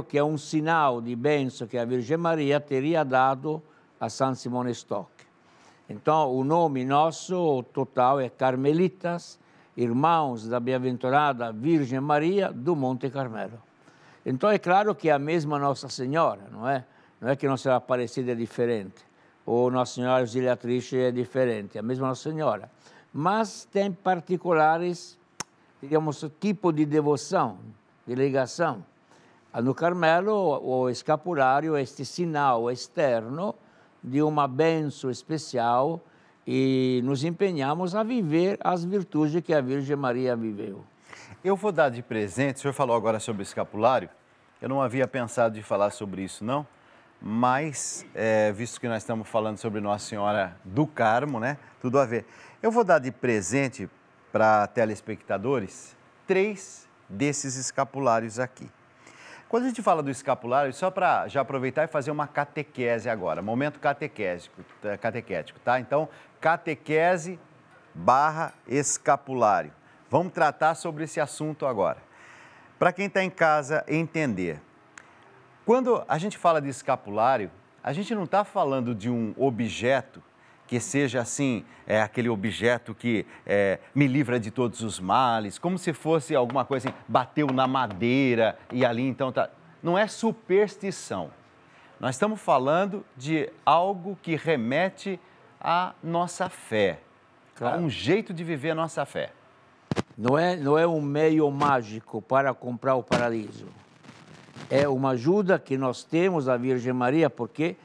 que é um sinal de bênção que a Virgem Maria teria dado a San Simone Stock. Então, o nome nosso total é Carmelitas, Irmãos da Bem-aventurada Virgem Maria do Monte Carmelo. Então, é claro que é a mesma Nossa Senhora, não é? Não é que Nossa Senhora Aparecida é diferente, ou Nossa Senhora Auxiliatrice é diferente, é a mesma Nossa Senhora. Mas tem particulares, digamos, tipo de devoção, de ligação. No Carmelo, o escapulário é este sinal externo de uma bênção especial e nos empenhamos a viver as virtudes que a Virgem Maria viveu. Eu vou dar de presente, o senhor falou agora sobre o escapulário, eu não havia pensado de falar sobre isso, não, mas, visto que nós estamos falando sobre Nossa Senhora do Carmo, né, tudo a ver. Eu vou dar de presente para telespectadores 3 desses escapulários aqui. Quando a gente fala do escapulário, só para já aproveitar e fazer uma catequese agora, momento catequético, tá? Então, catequese / escapulário. Vamos tratar sobre esse assunto agora. Para quem está em casa entender, quando a gente fala de escapulário, a gente não está falando de um objeto que seja assim, aquele objeto que me livra de todos os males, como se fosse alguma coisa assim, bateu na madeira e ali então tá. Não é superstição. Nós estamos falando de algo que remete à nossa fé, claro, a um jeito de viver a nossa fé. Não é um meio mágico para comprar o paraíso. É uma ajuda que nós temos da Virgem Maria, porque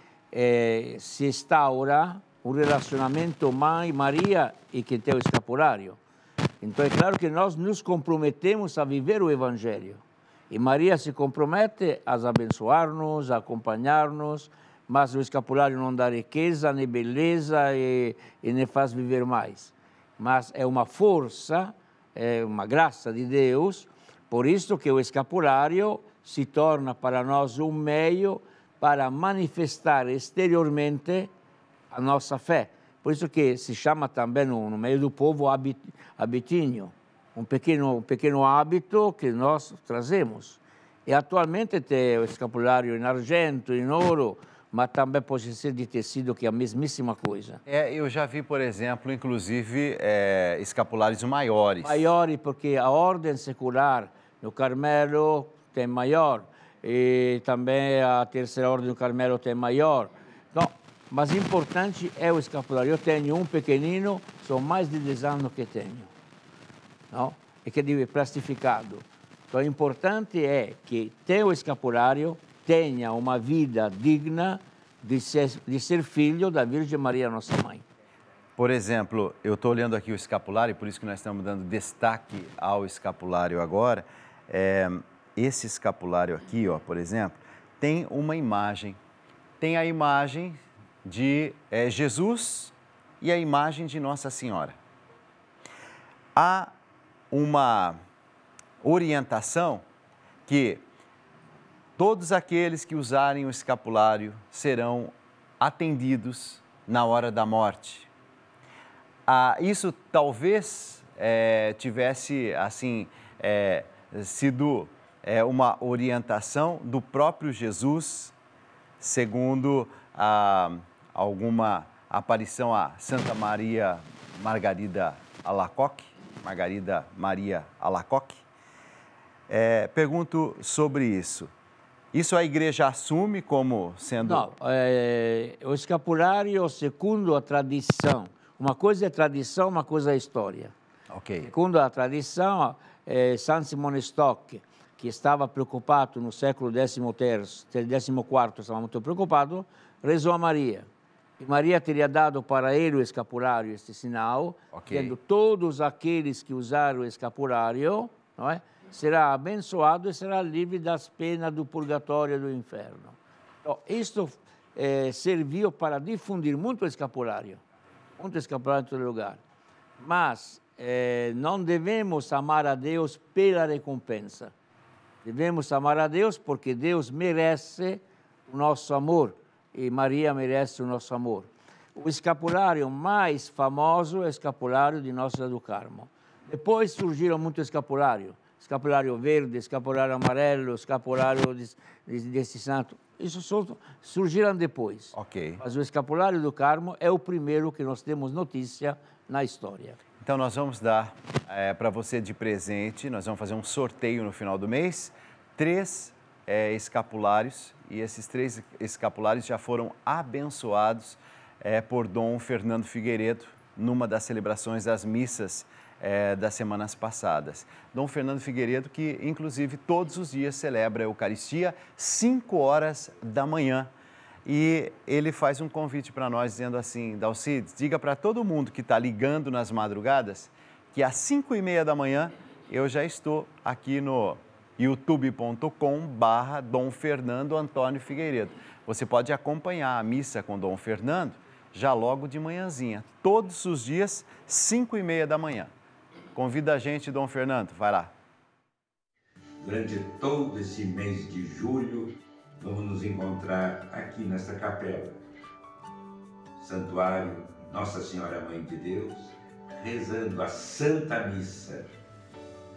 se instaura um relacionamento mãe-Maria e que tem o escapulário. Então é claro que nós nos comprometemos a viver o Evangelho. E Maria se compromete a abençoar-nos, a acompanhar-nos, mas o escapulário não dá riqueza, nem beleza e nem faz viver mais. Mas é uma força, é uma graça de Deus, por isso que o escapulário se torna para nós um meio para manifestar exteriormente a nossa fé. Por isso que se chama também no meio do povo habitinho, um pequeno hábito que nós trazemos. E atualmente tem o escapulário em argento, em ouro, mas também pode ser de tecido, que é a mesmíssima coisa. Eu já vi, por exemplo, inclusive, escapulários maiores. Maiores, porque a ordem secular no Carmelo tem maior, e também a terceira ordem do Carmelo tem maior. Então, mas importante é o escapulário. Eu tenho um pequenino, são mais de 10 anos que tenho, não? E que é plastificado. Então, o importante é que o escapulário tenha uma vida digna de ser filho da Virgem Maria, nossa mãe. Por exemplo, eu estou olhando aqui o escapulário, por isso que nós estamos dando destaque ao escapulário agora. Esse escapulário aqui, ó, por exemplo, tem uma imagem. Tem a imagem de Jesus e a imagem de Nossa Senhora. Há uma orientação que todos aqueles que usarem o escapulário serão atendidos na hora da morte. Isso talvez tivesse assim sido uma orientação do próprio Jesus, segundo alguma aparição a Santa Maria Margarida Alacoque, Margarida Maria Alacoque. Pergunto sobre isso. Isso a igreja assume como sendo... Não, o escapulário, segundo a tradição, uma coisa é tradição, uma coisa é história. Ok. Segundo a tradição, San Simone Stock, que estava preocupado no século XIV, estava muito preocupado, rezou a Maria. E Maria teria dado para ele o escapulário, este sinal, tendo todos aqueles que usaram o escapulário, não é? Será abençoado e será livre das penas do purgatório e do inferno. Então, isto serviu para difundir muito o escapulário em todo lugar. Mas não devemos amar a Deus pela recompensa. Devemos amar a Deus porque Deus merece o nosso amor e Maria merece o nosso amor. O escapulário mais famoso é o escapulário de Nossa Senhora do Carmo. Depois surgiram muitos escapulários, escapulário verde, escapulário amarelo, escapulário desse santo. Isso surgiram depois. Ok. Mas o escapulário do Carmo é o primeiro que nós temos notícia na história. Então nós vamos dar para você de presente, nós vamos fazer um sorteio no final do mês, 3 escapulários, e esses 3 escapulários já foram abençoados por Dom Fernando Figueiredo, numa das celebrações das missas das semanas passadas. Dom Fernando Figueiredo, que inclusive todos os dias celebra a Eucaristia, 5 horas da manhã. E ele faz um convite para nós, dizendo assim: Dalcides, diga para todo mundo que está ligando nas madrugadas que às 5h30 da manhã eu já estou aqui no youtube.com/Dom Fernando Antônio Figueiredo. Você pode acompanhar a missa com Dom Fernando já logo de manhãzinha, todos os dias, 5h30 da manhã. Convida a gente, Dom Fernando, vai lá. Durante todo esse mês de julho, vamos nos encontrar aqui nesta capela, Santuário Nossa Senhora Mãe de Deus, rezando a Santa Missa.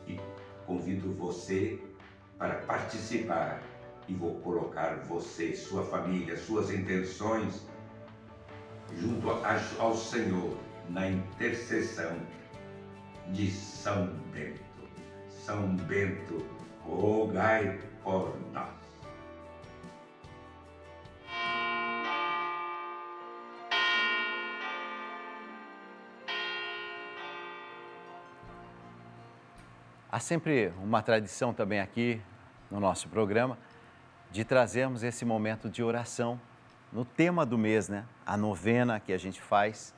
E convido você para participar e vou colocar você, sua família, suas intenções junto ao Senhor na intercessão de São Bento. São Bento, rogai por nós. Há sempre uma tradição também aqui no nosso programa de trazermos esse momento de oração no tema do mês, né? A novena que a gente faz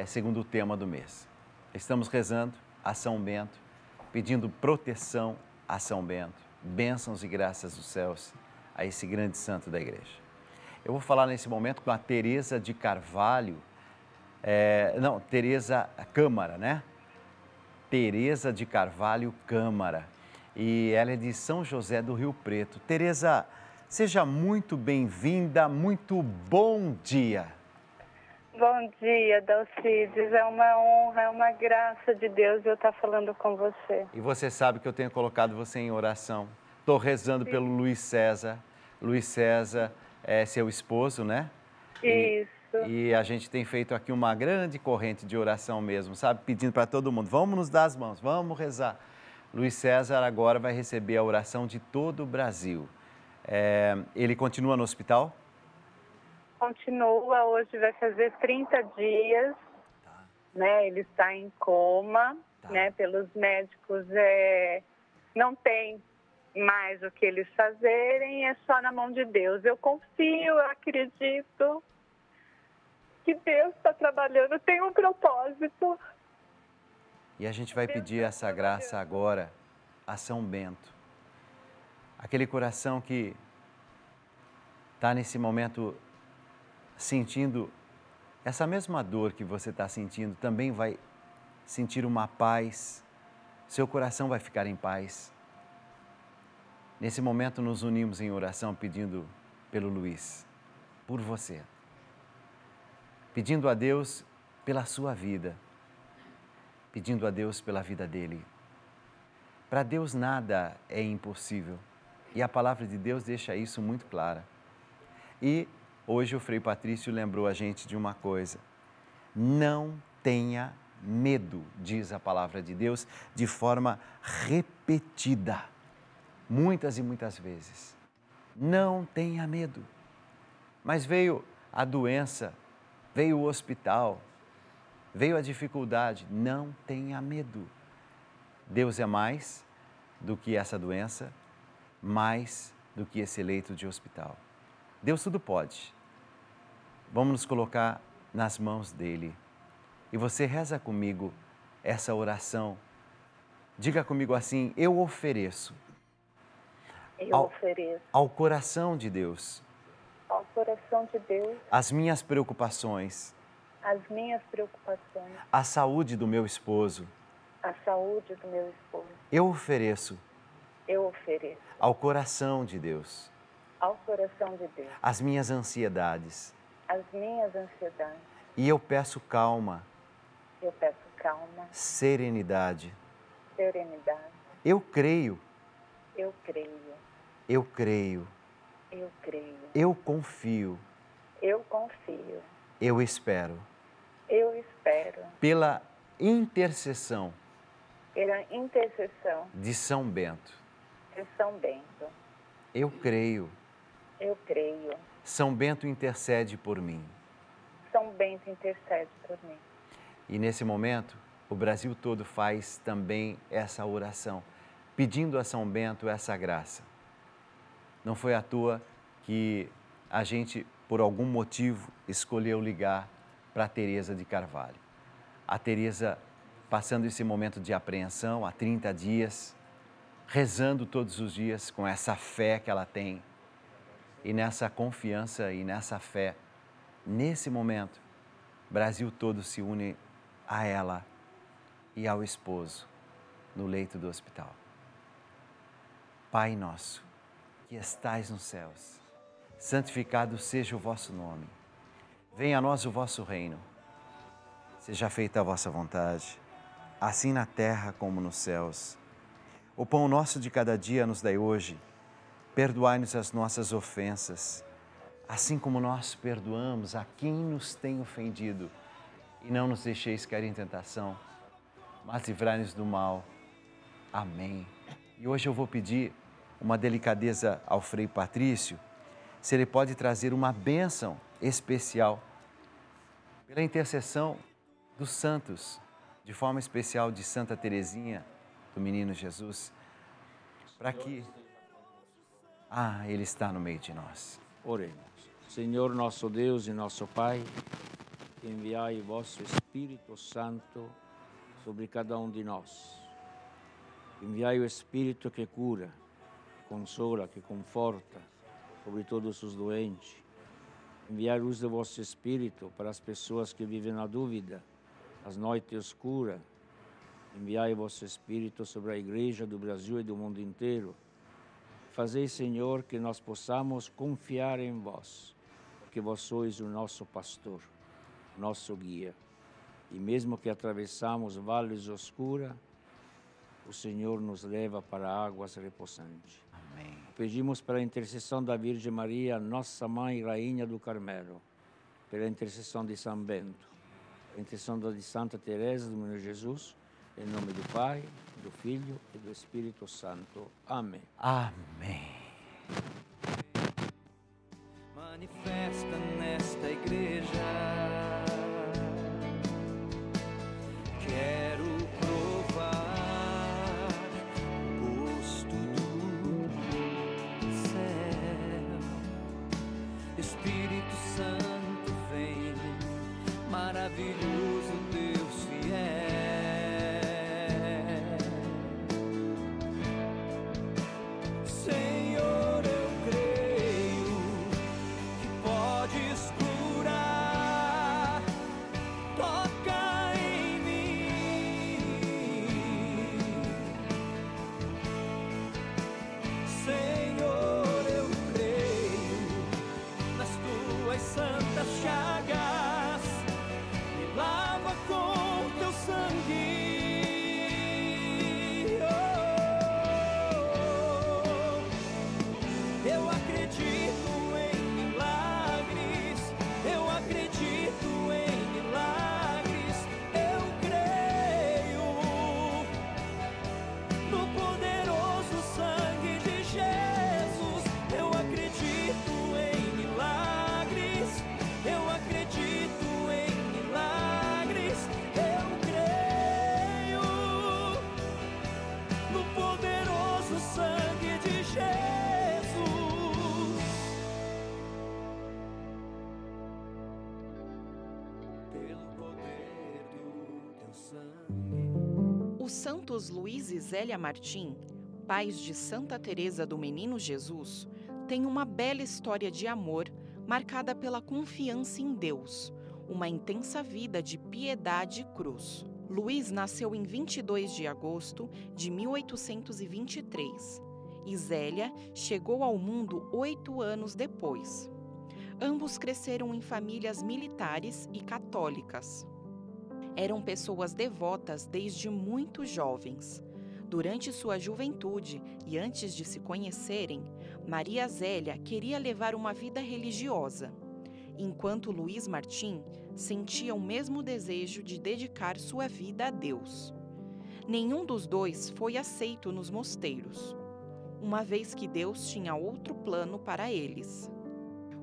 segundo o tema do mês. Estamos rezando a São Bento, pedindo proteção a São Bento, bênçãos e graças dos céus a esse grande santo da igreja. Eu vou falar nesse momento com a Teresa de Carvalho, Teresa Câmara, né? Teresa de Carvalho Câmara, e ela é de São José do Rio Preto. Teresa, seja muito bem-vinda, muito bom dia. Bom dia, Dalcides. É uma honra, é uma graça de Deus eu estar falando com você. E você sabe que eu tenho colocado você em oração. Estou rezando pelo Luiz César. Luiz César é seu esposo, né? Isso. E a gente tem feito aqui uma grande corrente de oração mesmo, sabe? Pedindo para todo mundo, vamos nos dar as mãos, vamos rezar. Luiz César agora vai receber a oração de todo o Brasil. Ele continua no hospital? Continua, hoje vai fazer 30 dias, né? Ele está em coma, né? Pelos médicos não tem mais o que eles fazerem, é só na mão de Deus. Eu confio, eu acredito que Deus está trabalhando, tem um propósito. E a gente vai pedir essa graça agora a São Bento. Aquele coração que está nesse momento sentindo essa mesma dor que você está sentindo, também vai sentir uma paz, seu coração vai ficar em paz. Nesse momento nos unimos em oração pedindo pelo Luiz, por você. Pedindo a Deus pela sua vida, pedindo a Deus pela vida dele. Para Deus nada é impossível e a palavra de Deus deixa isso muito clara. E hoje o Frei Patrício lembrou a gente de uma coisa: não tenha medo, diz a palavra de Deus de forma repetida, muitas e muitas vezes. Não tenha medo. Mas veio a doença, veio o hospital, veio a dificuldade, não tenha medo. Deus é mais do que essa doença, mais do que esse leito de hospital. Deus tudo pode. Vamos nos colocar nas mãos dele. E você reza comigo essa oração. Diga comigo assim: eu ofereço. Eu ofereço ao coração de Deus, ao coração de Deus, as minhas preocupações, a saúde do meu esposo, Eu ofereço ao coração de Deus, as minhas ansiedades, e eu peço calma, serenidade Eu creio. Eu creio. Eu creio. Eu creio. Eu confio. Eu confio. Eu espero. Eu espero. Pela intercessão Pela intercessão de São Bento. de São Bento. Eu creio. Eu creio. São Bento intercede por mim. São Bento intercede por mim. E nesse momento, o Brasil todo faz também essa oração, pedindo a São Bento essa graça. Não foi à toa que a gente, por algum motivo, escolheu ligar para a Teresa de Carvalho. A Teresa passando esse momento de apreensão há 30 dias, rezando todos os dias com essa fé que ela tem. E nessa confiança e nessa fé, nesse momento, o Brasil todo se une a ela e ao esposo no leito do hospital. Pai nosso, que estais nos céus, santificado seja o vosso nome. Venha a nós o vosso reino. Seja feita a vossa vontade, assim na terra como nos céus. O pão nosso de cada dia nos dai hoje. Perdoai-nos as nossas ofensas, assim como nós perdoamos a quem nos tem ofendido. E não nos deixeis cair em tentação, mas livrai-nos do mal. Amém. E hoje eu vou pedir uma delicadeza ao Frei Patrício, se ele pode trazer uma bênção especial pela intercessão dos santos, de forma especial de Santa Teresinha, do Menino Jesus, para que... Ele está no meio de nós. Oremos. Senhor nosso Deus e nosso Pai, enviai o vosso Espírito Santo sobre cada um de nós. Enviai o Espírito que cura, que consola, que conforta sobre todos os doentes. Enviai a luz do vosso Espírito para as pessoas que vivem na dúvida, nas noites escuras. Enviai o vosso Espírito sobre a Igreja do Brasil e do mundo inteiro. Fazei, Senhor, que nós possamos confiar em vós, porque vós sois o nosso pastor, nosso guia. E mesmo que atravessamos vales escuros, o Senhor nos leva para águas reposantes. Amém. Pedimos pela intercessão da Virgem Maria, nossa Mãe e Rainha do Carmelo, pela intercessão de São Bento, pela intercessão de Santa Teresa do Menino Jesus, em nome do Pai, do Filho e do Espírito Santo. Amém. Amém. Manifesta nesta igreja. Quero provar o gosto do céu. Espírito Santo vem, maravilhoso Deus fiel. Senhor, eu creio que podes curar. Toca em mim. Senhor, eu creio nas tuas santas chagas. Me lava com teu sangue. Eu acredito em milagres, eu acredito em milagres, eu creio no poderoso sangue de Jesus. Eu acredito em milagres, eu acredito em milagres, eu creio no poderoso sangue de Jesus. Pelo poder do teu sangue. Os santos Luís e Zélia Martim, pais de Santa Teresa do Menino Jesus, têm uma bela história de amor marcada pela confiança em Deus, uma intensa vida de piedade e cruz. Luís nasceu em 22 de agosto de 1823 e Zélia chegou ao mundo 8 anos depois. Ambos cresceram em famílias militares e católicas. Eram pessoas devotas desde muito jovens. Durante sua juventude e antes de se conhecerem, Maria Zélia queria levar uma vida religiosa, enquanto Luiz Martim sentia o mesmo desejo de dedicar sua vida a Deus. Nenhum dos dois foi aceito nos mosteiros, uma vez que Deus tinha outro plano para eles.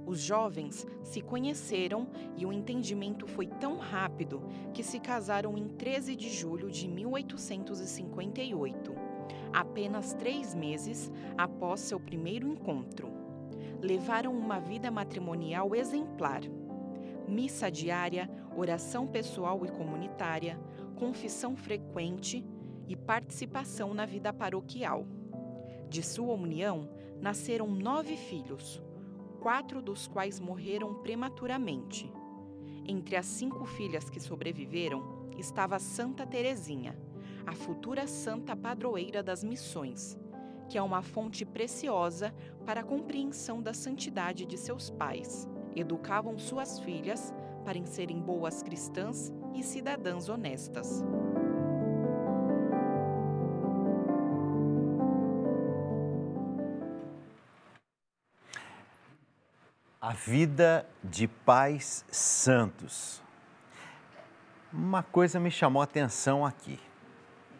Os jovens se conheceram e o entendimento foi tão rápido que se casaram em 13 de julho de 1858, apenas 3 meses após seu primeiro encontro. Levaram uma vida matrimonial exemplar. Missa diária, oração pessoal e comunitária, confissão frequente e participação na vida paroquial. De sua união, nasceram 9 filhos, 4 dos quais morreram prematuramente. Entre as 5 filhas que sobreviveram estava Santa Teresinha, a futura santa padroeira das missões, que é uma fonte preciosa para a compreensão da santidade de seus pais. Educavam suas filhas para serem boas cristãs e cidadãs honestas. A vida de pais santos. Uma coisa me chamou a atenção aqui,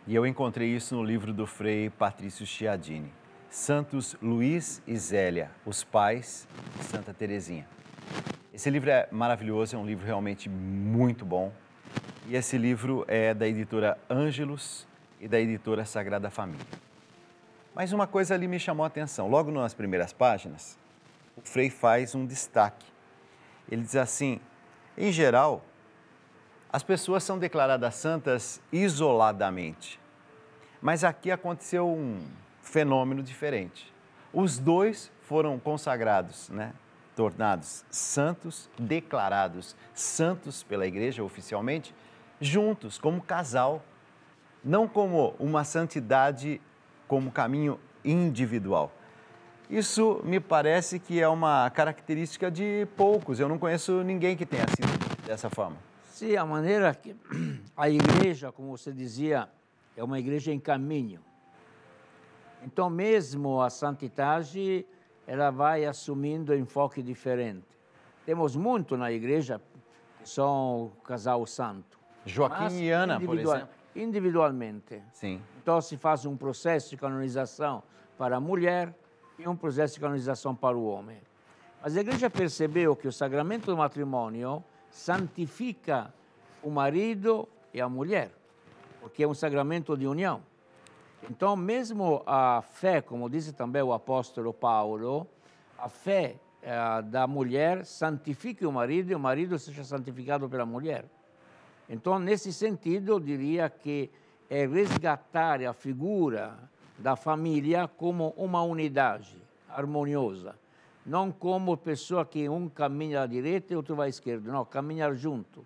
e eu encontrei isso no livro do Frei Patrício Chiadini, Santos Luiz e Zélia, os pais de Santa Teresinha. Esse livro é maravilhoso, é um livro realmente muito bom, e esse livro é da editora Ângelos e da editora Sagrada Família. Mas uma coisa ali me chamou a atenção, logo nas primeiras páginas, o Frei faz um destaque. Ele diz assim: em geral, as pessoas são declaradas santas isoladamente. Mas aqui aconteceu um fenômeno diferente. Os dois foram consagrados, tornados santos, declarados santos pela igreja oficialmente, juntos, como casal, não como uma santidade como caminho individual. Isso me parece que é uma característica de poucos. Eu não conheço ninguém que tenha sido dessa forma. Sim, a maneira que a igreja, como você dizia, é uma igreja em caminho. Então, mesmo a santidade, ela vai assumindo enfoque diferente. Temos muito na igreja que são o casal santo. Joaquim e Ana, por exemplo. Individualmente. Sim. Então, se faz um processo de canonização para a mulher e um processo de canonização para o homem. Mas a igreja percebeu que o sacramento do matrimônio santifica o marido e a mulher, porque é um sacramento de união. Então, mesmo a fé, como disse também o apóstolo Paulo, a fé da mulher santifica o marido e o marido seja santificado pela mulher. Então, nesse sentido, eu diria que é resgatar a figura da família como uma unidade harmoniosa, não como pessoa que um caminha à direita e outro vai à esquerda, não, caminhar junto,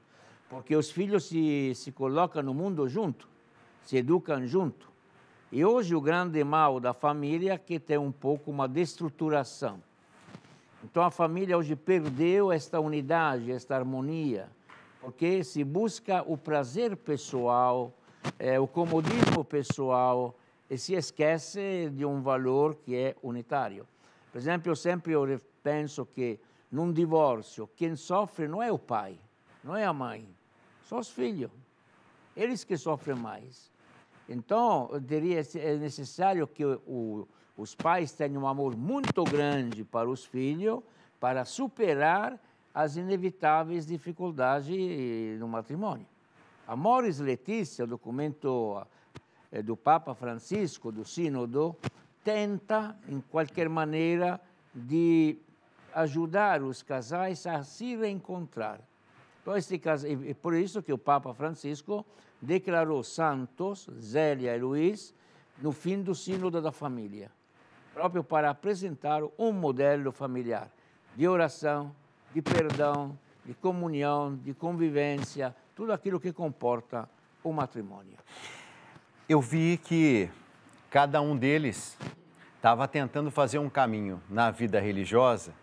porque os filhos se colocam no mundo junto, se educam junto. E hoje o grande mal da família é que tem um pouco uma destruturação. Então a família hoje perdeu esta unidade, esta harmonia, porque se busca o prazer pessoal, o comodismo pessoal, e se esquece de um valor que é unitário. Por exemplo, eu penso que num divórcio, quem sofre não é o pai, não é a mãe, são os filhos. Eles que sofrem mais. Então, eu diria que é necessário que os pais tenham um amor muito grande para os filhos para superar as inevitáveis dificuldades no matrimônio. Amoris Laetitia, o documento do Papa Francisco, do Sínodo, tenta, em qualquer maneira, de ajudar os casais a se reencontrar. Então, é por isso que o Papa Francisco declarou santos, Zélia e Luís, no fim do Sínodo da Família, próprio para apresentar um modelo familiar de oração, de perdão, de comunhão, de convivência, tudo aquilo que comporta o matrimônio. Eu vi que cada um deles estava tentando fazer um caminho na vida religiosa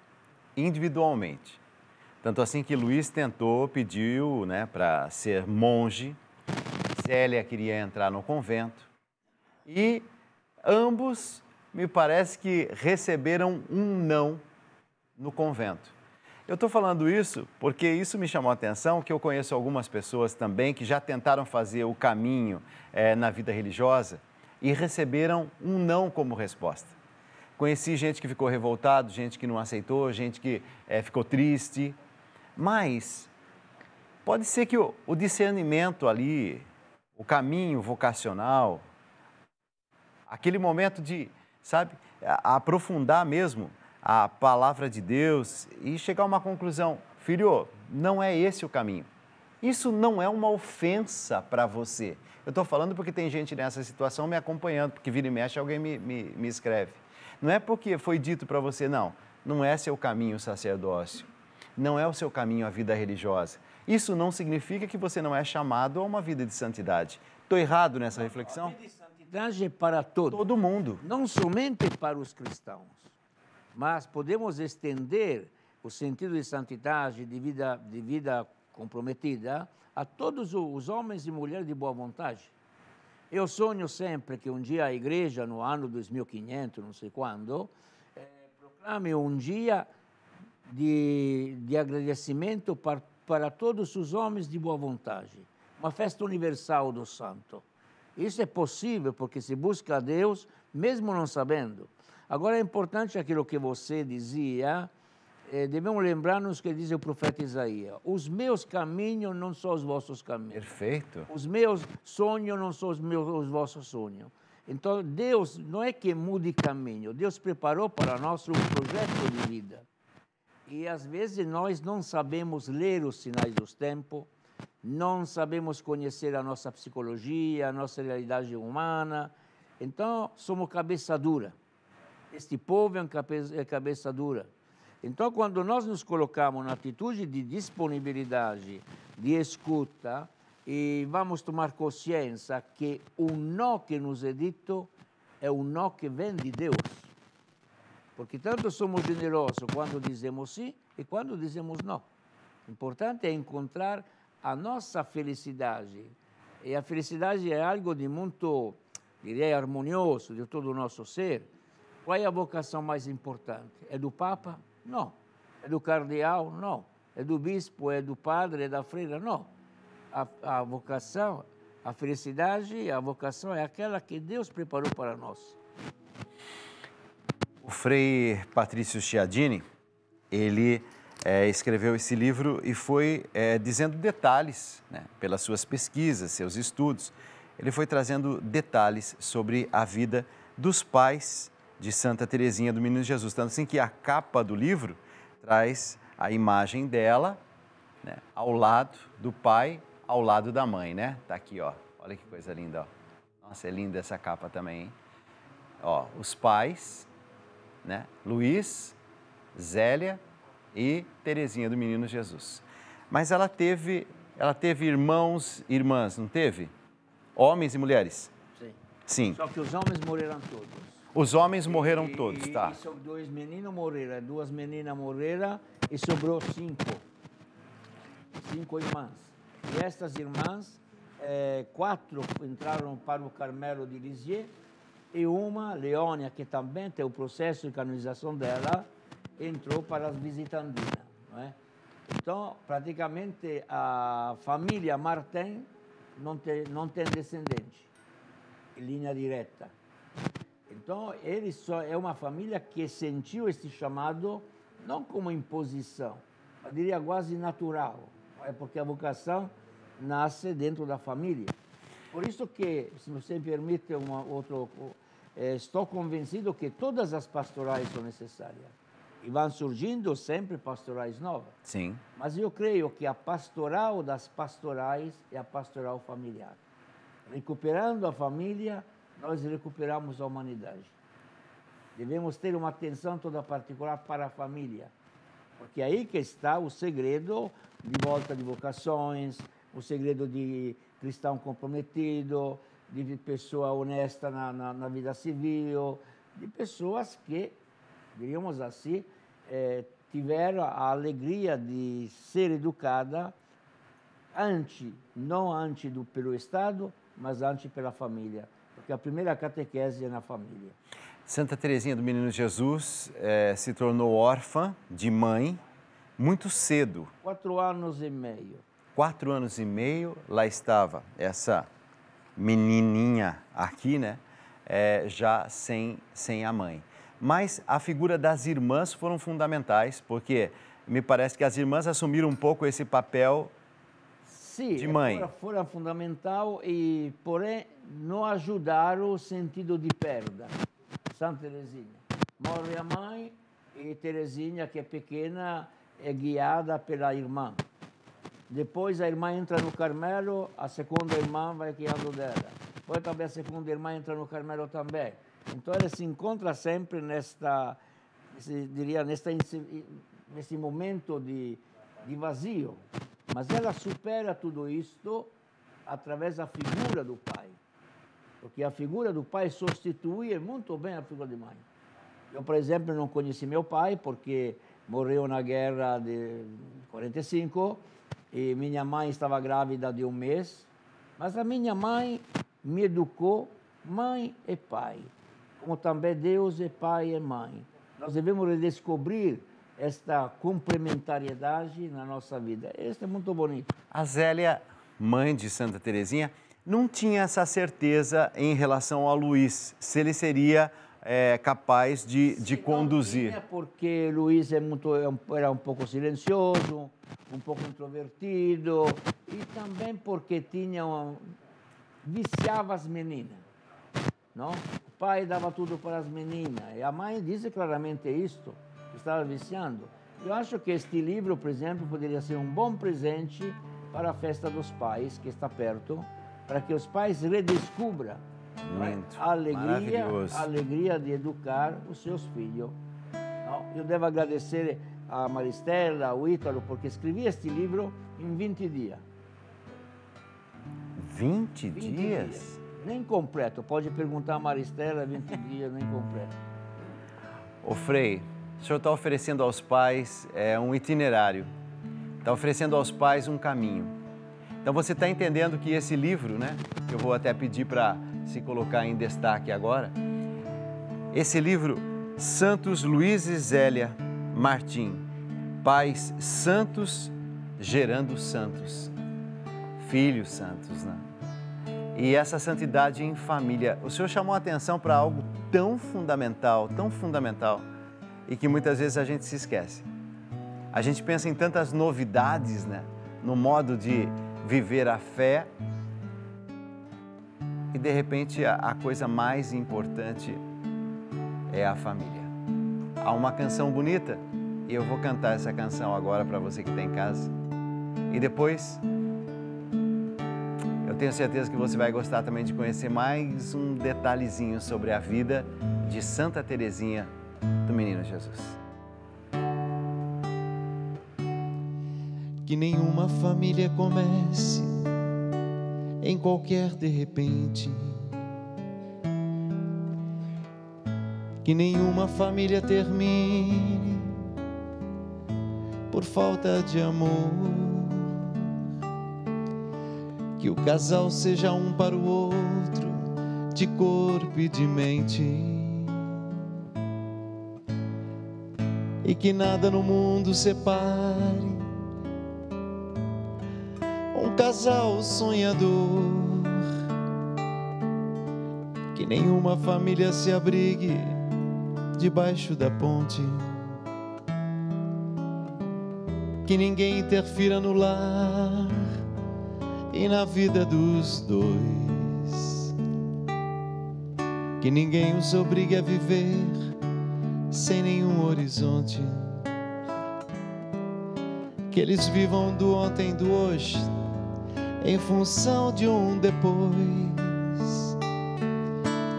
individualmente. Tanto assim que Luís pediu para ser monge, Zélia queria entrar no convento E ambos, me parece que receberam um não no convento. Eu estou falando isso porque isso me chamou a atenção, que eu conheço algumas pessoas também que já tentaram fazer o caminho na vida religiosa e receberam um não como resposta. Conheci gente que ficou revoltado, gente que não aceitou, gente que ficou triste, mas pode ser que o discernimento ali, o caminho vocacional, aquele momento de, sabe, aprofundar mesmo a palavra de Deus e chegar a uma conclusão, filho, não é esse o caminho. Isso não é uma ofensa para você. Eu estou falando porque tem gente nessa situação me acompanhando, porque vira e mexe alguém me escreve. Não é porque foi dito para você, não é seu caminho o sacerdócio, não é o seu caminho a vida religiosa. Isso não significa que você não é chamado a uma vida de santidade. Estou errado nessa reflexão? A vida de santidade é para todos. Todo mundo. Não somente para os cristãos, mas podemos estender o sentido de santidade, de vida comprometida, a todos os homens e mulheres de boa vontade. Eu sonho sempre que um dia a igreja, no ano 2500, não sei quando, proclame um dia de agradecimento para todos os homens de boa vontade. Uma festa universal do santo. Isso é possível porque se busca a Deus, mesmo não sabendo. Agora é importante aquilo que você dizia, devemos lembrar-nos que diz o profeta Isaías, os meus caminhos não são os vossos caminhos. Perfeito. Os meus sonhos não são os vossos sonhos. Então, Deus não é que mude caminho, Deus preparou para nós um projeto de vida. E às vezes nós não sabemos ler os sinais dos tempos, não sabemos conhecer a nossa psicologia, a nossa realidade humana, então somos cabeça dura. Este povo é cabeça dura. Então, quando nós nos colocamos na atitude de disponibilidade, de escuta, e vamos tomar consciência que o não que nos é dito é um não que vem de Deus. Porque tanto somos generosos quando dizemos sim e quando dizemos não. O importante é encontrar a nossa felicidade. E a felicidade é algo de muito, direi, harmonioso de todo o nosso ser. Qual é a vocação mais importante? É do Papa? Não. É do cardeal? Não. É do bispo? É do padre? É da freira? Não. A vocação, a felicidade, a vocação é aquela que Deus preparou para nós. O Frei Patrício Chiadini, ele escreveu esse livro e foi dizendo detalhes, né, pelas suas pesquisas, seus estudos. Ele foi trazendo detalhes sobre a vida dos pais de Santa Teresinha do Menino Jesus. Tanto assim que a capa do livro traz a imagem dela, né, ao lado do pai, ao lado da mãe, né? Tá aqui, ó. Olha que coisa linda, ó. Nossa, é linda essa capa também, hein? Ó, os pais, né? Luiz, Zélia e Teresinha do Menino Jesus. Mas ela teve irmãos e irmãs, não teve? Homens e mulheres? Sim. Sim. Só que os homens morreram todos. Os homens morreram todos, tá? E dois meninos morreram, duas meninas morreram e sobrou 5 irmãs. E estas irmãs, 4 entraram para o Carmelo de Lisieux e uma, Leônia, que também tem o processo de canonização dela, entrou para as visitandinas. Não é? Então, praticamente, a família Martin não tem descendente, em linha direta. Então, ele só é uma família que sentiu este chamado não como imposição, mas diria quase natural, é porque a vocação nasce dentro da família. Por isso que, se você me permite estou convencido que todas as pastorais são necessárias e vão surgindo sempre pastorais novas. Sim. Mas eu creio que a pastoral das pastorais é a pastoral familiar. Recuperando a família, nós recuperamos a humanidade. Devemos ter uma atenção toda particular para a família, porque é aí que está o segredo de volta de vocações, o segredo de cristão comprometido, de pessoa honesta na vida civil, de pessoas que, diríamos assim, tiveram a alegria de ser educada não antes pelo Estado, mas antes pela família. porque a primeira catequese é na família. Santa Teresinha do Menino Jesus se tornou órfã de mãe muito cedo. 4 anos e meio. 4 anos e meio, lá estava essa menininha aqui, né? Já sem a mãe. Mas a figura das irmãs foram fundamentais, porque me parece que as irmãs assumiram um pouco esse papel de mãe. Foram fundamental e, porém, não ajudaram o sentido de perda. Santa Teresinha. Morre a mãe e Teresinha, que é pequena, é guiada pela irmã. Depois a irmã entra no Carmelo, a segunda irmã vai guiando dela. Depois também a segunda irmã entra no Carmelo também. Então ela se encontra sempre nesse momento de vazio. Mas ela supera tudo isto através da figura do pai. Porque a figura do pai substitui muito bem a figura de mãe. Eu, por exemplo, não conheci meu pai porque morreu na guerra de 45 e minha mãe estava grávida de 1 mês. Mas a minha mãe me educou, mãe e pai. Como também Deus é pai e mãe. Nós devemos redescobrir esta complementariedade na nossa vida. Isso é muito bonito. A Zélia, mãe de Santa Teresinha, não tinha essa certeza em relação a Luís, se ele seria capaz de conduzir. Tinha, porque Luís era um pouco silencioso, um pouco introvertido, e também porque viciava as meninas. Não? O pai dava tudo para as meninas, e a mãe diz claramente isto, que estava viciando. Eu acho que este livro, por exemplo, poderia ser um bom presente para a festa dos pais, que está perto, para que os pais redescubram a alegria de educar os seus filhos. Não? Eu devo agradecer a Maristela, ao Ítalo, porque escrevi este livro em 20 dias. 20 dias? Nem completo. Pode perguntar a Maristela, 20 dias, nem completo. Ô Frei, o senhor está oferecendo aos pais um itinerário, está oferecendo aos pais um caminho. Então você está entendendo que esse livro, né, que eu vou até pedir para se colocar em destaque agora, esse livro, Santos Luís e Zélia Martim, pais santos gerando santos, filhos santos, né? E essa santidade em família. O senhor chamou a atenção para algo tão fundamental, e que muitas vezes a gente se esquece. A gente pensa em tantas novidades, né, no modo de viver a fé, e de repente a coisa mais importante é a família. Há uma canção bonita, e eu vou cantar essa canção agora para você que está em casa. E depois, eu tenho certeza que você vai gostar também de conhecer mais um detalhezinho sobre a vida de Santa Teresinha do Menino Jesus. Que nenhuma família comece em qualquer de repente. Que nenhuma família termine por falta de amor. Que o casal seja um para o outro, de corpo e de mente. E que nada no mundo separe um casal sonhador. Que nenhuma família se abrigue debaixo da ponte. Que ninguém interfira no lar e na vida dos dois. Que ninguém os obrigue a viver sem nenhum horizonte. Que eles vivam do ontem e do hoje em função de um depois.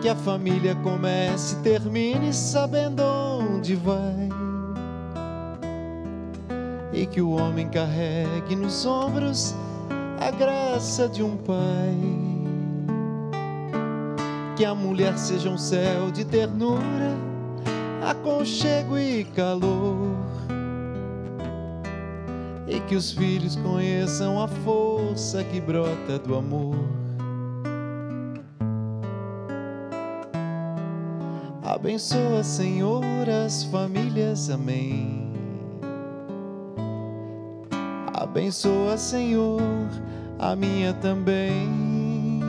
Que a família comece e termine sabendo onde vai. E que o homem carregue nos ombros a graça de um pai. Que a mulher seja um céu de ternura, aconchego e calor. E que os filhos conheçam a força que brota do amor. Abençoa, Senhor, as famílias, amém. Abençoa, Senhor, a minha também.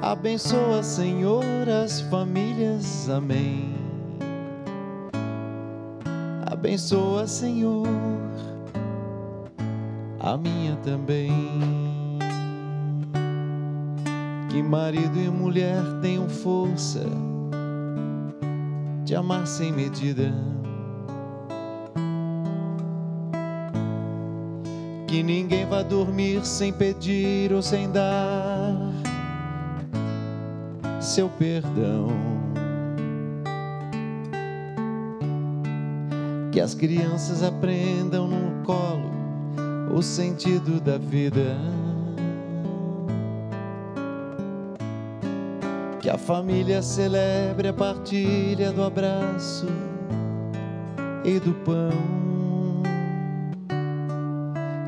Abençoa, Senhor, as famílias, amém. Abençoa, Senhor, a minha também. Que marido e mulher tenham força de amar sem medida. Que ninguém vá dormir sem pedir ou sem dar seu perdão. Que as crianças aprendam no colo o sentido da vida. Que a família celebre a partilha do abraço e do pão.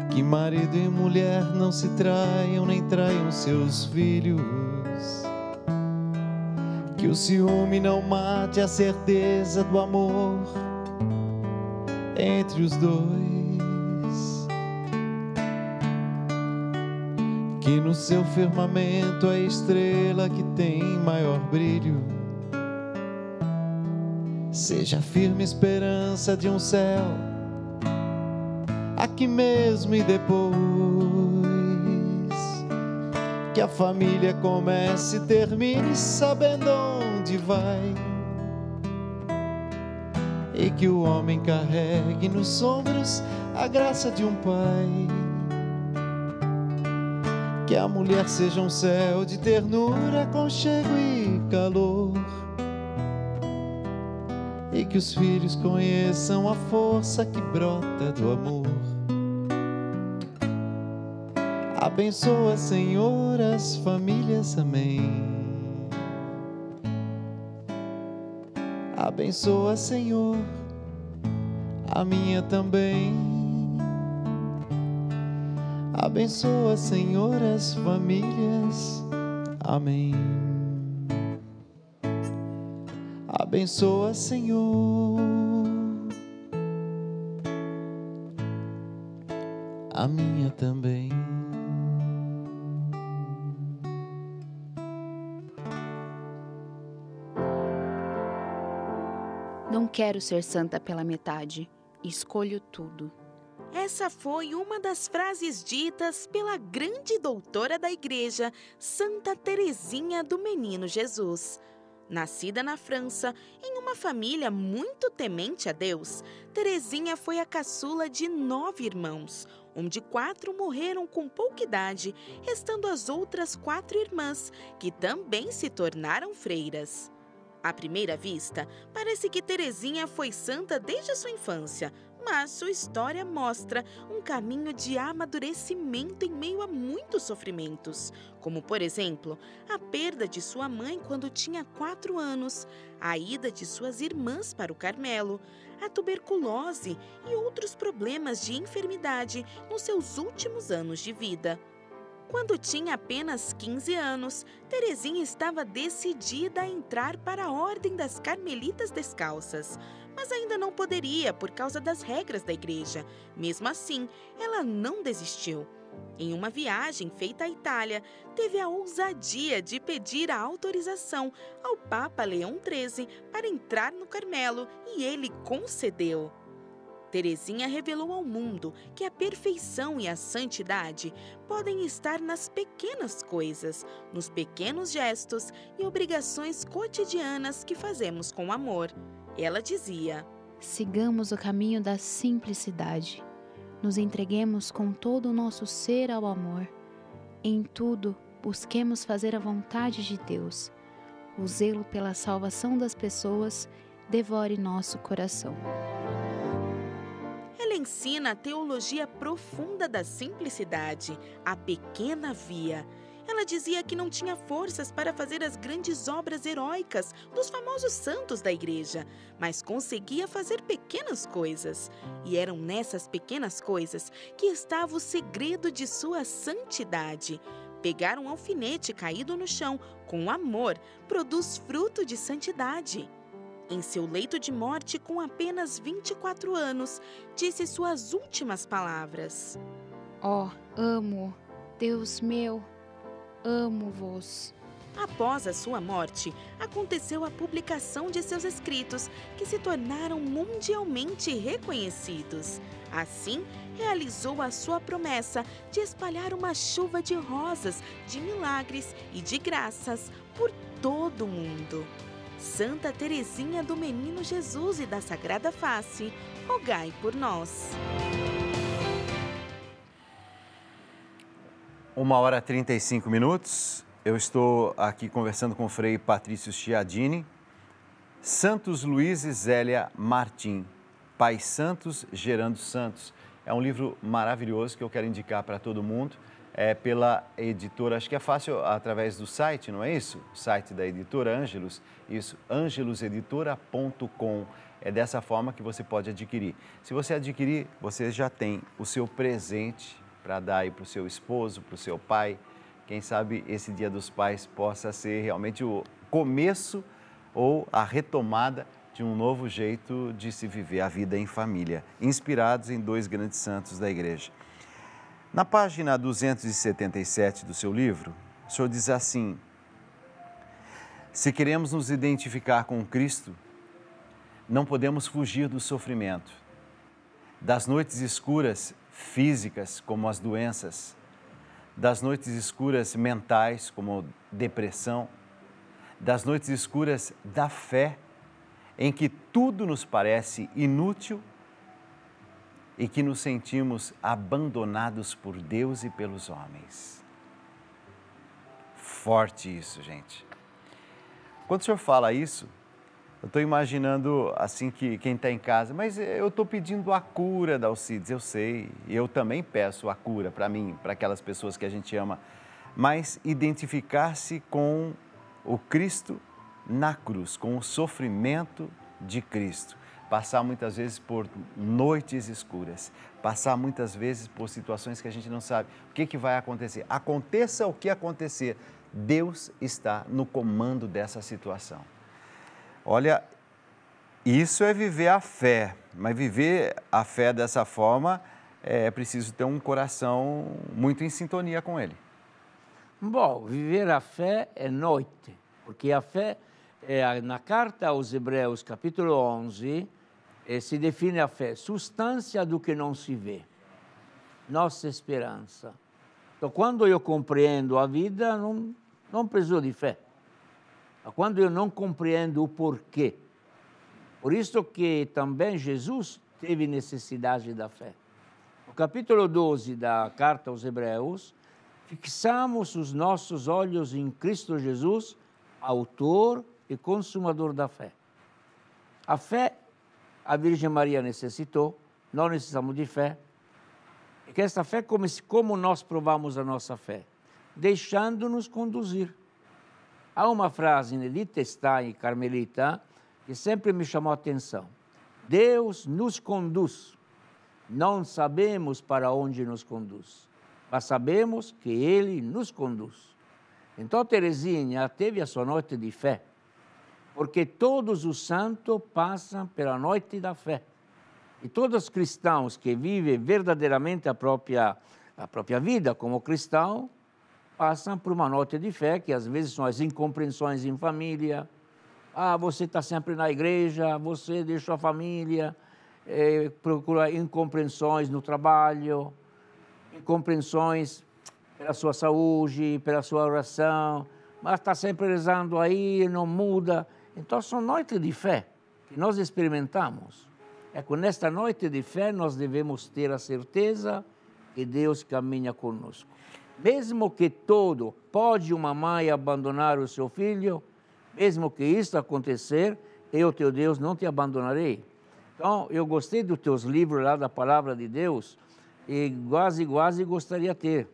Que marido e mulher não se traiam nem traiam seus filhos. Que o ciúme não mate a certeza do amor entre os dois. Que no seu firmamento a estrela que tem maior brilho seja a firme esperança de um céu aqui mesmo e depois. Que a família comece e termine sabendo onde vai. E que o homem carregue nos ombros a graça de um pai. Que a mulher seja um céu de ternura, aconchego e calor. E que os filhos conheçam a força que brota do amor. Abençoa, Senhor, as famílias, amém. Abençoa, Senhor, a minha também. Abençoa, Senhor, as famílias, amém. Abençoa, Senhor, a minha também. Não quero ser santa pela metade, escolho tudo. Essa foi uma das frases ditas pela grande doutora da Igreja, Santa Teresinha do Menino Jesus. Nascida na França, em uma família muito temente a Deus, Teresinha foi a caçula de 9 irmãos, onde 4 morreram com pouca idade, restando as outras 4 irmãs, que também se tornaram freiras. À primeira vista, parece que Teresinha foi santa desde a sua infância, mas sua história mostra um caminho de amadurecimento em meio a muitos sofrimentos, como, por exemplo, a perda de sua mãe quando tinha 4 anos, a ida de suas irmãs para o Carmelo, a tuberculose e outros problemas de enfermidade nos seus últimos anos de vida. Quando tinha apenas 15 anos, Teresinha estava decidida a entrar para a Ordem das Carmelitas Descalças, mas ainda não poderia por causa das regras da igreja. Mesmo assim, ela não desistiu. Em uma viagem feita à Itália, teve a ousadia de pedir a autorização ao Papa Leão XIII para entrar no Carmelo e ele concedeu. Teresinha revelou ao mundo que a perfeição e a santidade podem estar nas pequenas coisas, nos pequenos gestos e obrigações cotidianas que fazemos com amor. Ela dizia: sigamos o caminho da simplicidade. Nos entreguemos com todo o nosso ser ao amor. Em tudo, busquemos fazer a vontade de Deus. O zelo pela salvação das pessoas devore nosso coração. Ela ensina a teologia profunda da simplicidade, a pequena via. Ela dizia que não tinha forças para fazer as grandes obras heróicas dos famosos santos da igreja, mas conseguia fazer pequenas coisas. E eram nessas pequenas coisas que estava o segredo de sua santidade. Pegar um alfinete caído no chão com amor produz fruto de santidade. Em seu leito de morte, com apenas 24 anos, disse suas últimas palavras. Ó, amo, Deus meu, amo-vos. Após a sua morte, aconteceu a publicação de seus escritos, que se tornaram mundialmente reconhecidos. Assim, realizou a sua promessa de espalhar uma chuva de rosas, de milagres e de graças por todo o mundo. Santa Teresinha do Menino Jesus e da Sagrada Face, rogai por nós. 1h35. Eu estou aqui conversando com o Frei Patrício Chiadini. Santos Luís e Zélia Martim, Pais Santos Gerando Santos. É um livro maravilhoso que eu quero indicar para todo mundo. É pela editora, acho que é fácil através do site, não é isso? O site da editora Ângelus, isso, angeluseditora.com. É dessa forma que você pode adquirir. Se você adquirir, você já tem o seu presente para dar aí para o seu esposo, para o seu pai. Quem sabe esse Dia dos Pais possa ser realmente o começo ou a retomada de um novo jeito de se viver a vida em família, inspirados em dois grandes santos da igreja. Na página 277 do seu livro, o senhor diz assim: se queremos nos identificar com Cristo, não podemos fugir do sofrimento, das noites escuras físicas, como as doenças, das noites escuras mentais, como depressão, das noites escuras da fé, em que tudo nos parece inútil e que nos sentimos abandonados por Deus e pelos homens. Forte isso, gente. Quando o senhor fala isso, eu estou imaginando assim que quem está em casa, mas eu estou pedindo a cura da Alcides, eu sei, e eu também peço a cura para mim, para aquelas pessoas que a gente ama, mas identificar-se com o Cristo na cruz, com o sofrimento de Cristo. Passar muitas vezes por noites escuras, passar muitas vezes por situações que a gente não sabe o que vai acontecer. Aconteça o que acontecer, Deus está no comando dessa situação. Olha, isso é viver a fé, mas viver a fé dessa forma é preciso ter um coração muito em sintonia com Ele. Bom, viver a fé é noite, porque a fé, na carta aos Hebreus, capítulo 11, se define a fé, substância do que não se vê, nossa esperança. Então, quando eu compreendo a vida, não preciso de fé. Quando eu não compreendo o porquê. Por isso que também Jesus teve necessidade da fé. No capítulo 12 da carta aos Hebreus, fixamos os nossos olhos em Cristo Jesus, autor e consumador da fé. A fé, a Virgem Maria necessitou, nós necessitamos de fé. E que essa fé, como nós provamos a nossa fé? Deixando-nos conduzir. Há uma frase de Edith Stein, carmelita, que sempre me chamou a atenção. Deus nos conduz. Não sabemos para onde nos conduz, mas sabemos que Ele nos conduz. Então, Teresinha teve a sua noite de fé, porque todos os santos passam pela noite da fé. E todos os cristãos que vivem verdadeiramente a própria vida como cristão, passam por uma noite de fé, que às vezes são as incompreensões em família. Você está sempre na igreja, você deixou a família, procura incompreensões no trabalho, incompreensões pela sua saúde, pela sua oração, mas está sempre rezando aí, não muda. Então, são noites de fé que nós experimentamos. É com esta noite de fé nós devemos ter a certeza que Deus caminha conosco. Mesmo que pode uma mãe abandonar o seu filho, mesmo que isso acontecer, eu, teu Deus, não te abandonarei. Então, eu gostei dos teus livros lá da Palavra de Deus e quase gostaria de ter,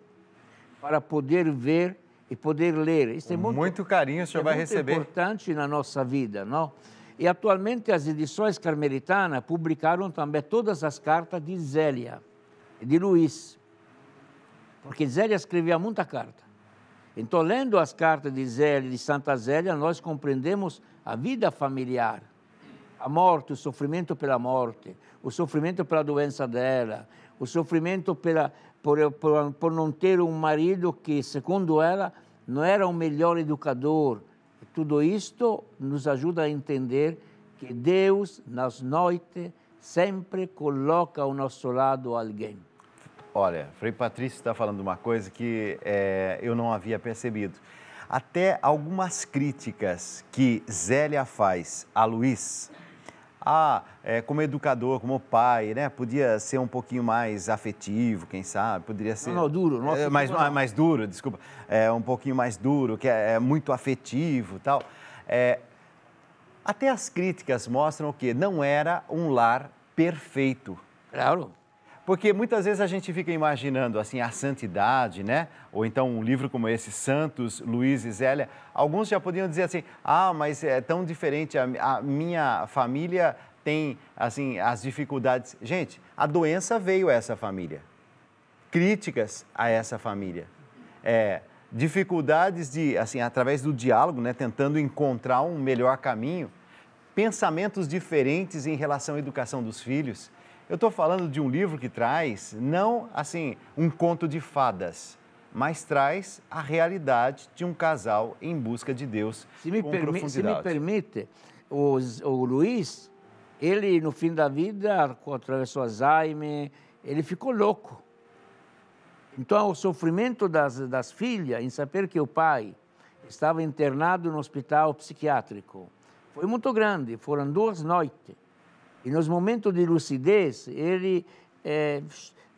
para poder ver e poder ler. Isso é muito carinho o senhor vai receber. É muito importante na nossa vida, não? E atualmente as edições carmelitanas publicaram também todas as cartas de Zélia e de Luís. Porque Zélia escrevia muita carta. Então, lendo as cartas de Zélia, de Santa Zélia, nós compreendemos a vida familiar, a morte, o sofrimento pela morte, o sofrimento pela doença dela, o sofrimento por não ter um marido que, segundo ela, não era o melhor educador. Tudo isto nos ajuda a entender que Deus, nas noites, sempre coloca ao nosso lado alguém. Olha, Frei Patrício está falando uma coisa que eu não havia percebido. Até algumas críticas que Zélia faz a Luiz, como educador, como pai, né? Podia ser um pouquinho mais afetivo, quem sabe, poderia ser... Não, duro. Não mais duro, desculpa. Um pouquinho mais duro, que é muito afetivo e tal. Até as críticas mostram que não era um lar perfeito. Claro. Porque muitas vezes a gente fica imaginando assim a santidade, né? Ou então um livro como esse, Santos, Luiz e Zélia, alguns já podiam dizer assim, mas é tão diferente, a minha família tem assim as dificuldades. Gente, a doença veio a essa família, críticas a essa família, dificuldades de, assim, através do diálogo, né? Tentando encontrar um melhor caminho, pensamentos diferentes em relação à educação dos filhos. Eu estou falando de um livro que traz, não assim, um conto de fadas, mas traz a realidade de um casal em busca de Deus com profundidade. Se me permite, o Luiz, ele no fim da vida, atravessou Alzheimer, ele ficou louco. Então, o sofrimento das filhas em saber que o pai estava internado no hospital psiquiátrico foi muito grande, foram 2 noites. E nos momentos de lucidez, ele